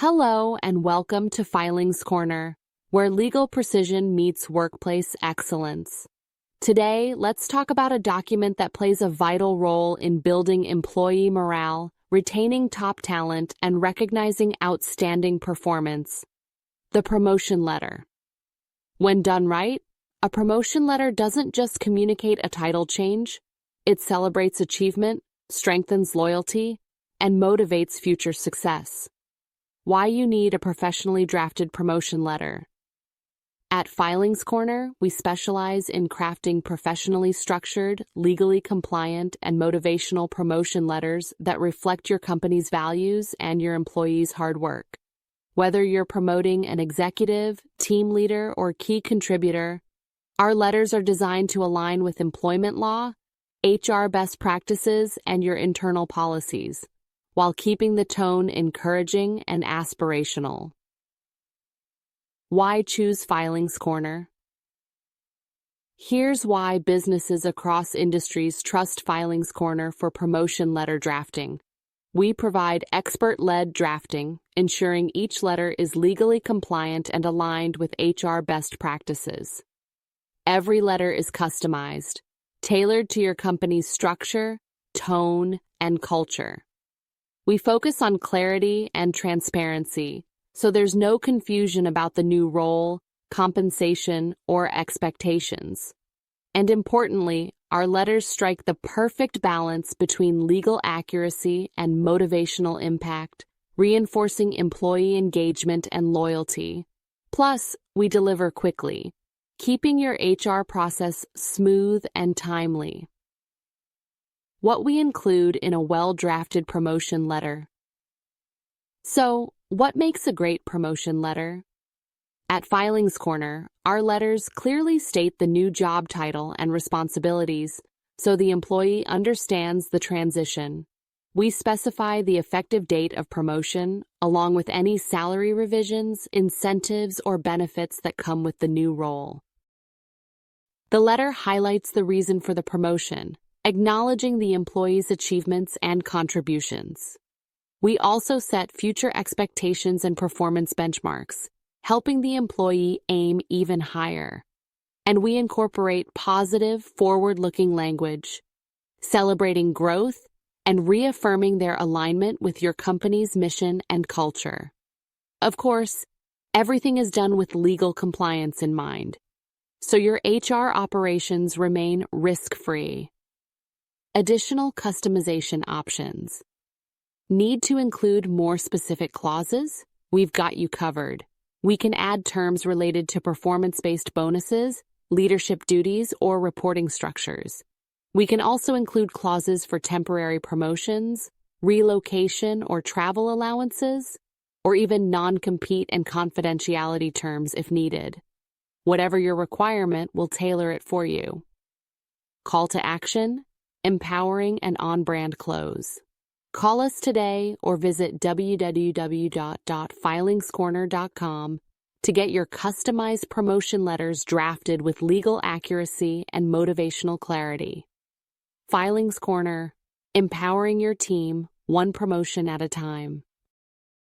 Hello and welcome to Filings Corner, where legal precision meets workplace excellence. Today, let's talk about a document that plays a vital role in building employee morale, retaining top talent, and recognizing outstanding performance: the promotion letter. When done right, a promotion letter doesn't just communicate a title change, it celebrates achievement, strengthens loyalty, and motivates future success. Why you need a professionally drafted promotion letter. At Filings Corner, we specialize in crafting professionally structured, legally compliant, and motivational promotion letters that reflect your company's values and your employees' hard work. Whether you're promoting an executive, team leader, or key contributor, our letters are designed to align with employment law, HR best practices, and your internal policies, while keeping the tone encouraging and aspirational. Why choose Filings Corner? Here's why businesses across industries trust Filings Corner for promotion letter drafting. We provide expert-led drafting, ensuring each letter is legally compliant and aligned with HR best practices. Every letter is customized, tailored to your company's structure, tone, and culture. We focus on clarity and transparency, so there's no confusion about the new role, compensation, or expectations. And importantly, our letters strike the perfect balance between legal accuracy and motivational impact, reinforcing employee engagement and loyalty. Plus, we deliver quickly, keeping your HR process smooth and timely. What we include in a well-drafted promotion letter. So, what makes a great promotion letter? At Filings Corner, our letters clearly state the new job title and responsibilities, so the employee understands the transition. We specify the effective date of promotion, along with any salary revisions, incentives, or benefits that come with the new role. The letter highlights the reason for the promotion, acknowledging the employee's achievements and contributions. We also set future expectations and performance benchmarks, helping the employee aim even higher. And we incorporate positive, forward-looking language, celebrating growth and reaffirming their alignment with your company's mission and culture. Of course, everything is done with legal compliance in mind, so your HR operations remain risk-free. Additional customization options. Need to include more specific clauses? We've got you covered. We can add terms related to performance-based bonuses, leadership duties, or reporting structures. We can also include clauses for temporary promotions, relocation or travel allowances, or even non-compete and confidentiality terms if needed. Whatever your requirement, we'll tailor it for you. Call to action: empowering and on-brand close. Call us today or visit www.filingscorner.com to get your customized promotion letters drafted with legal accuracy and motivational clarity. Filings Corner, empowering your team, one promotion at a time.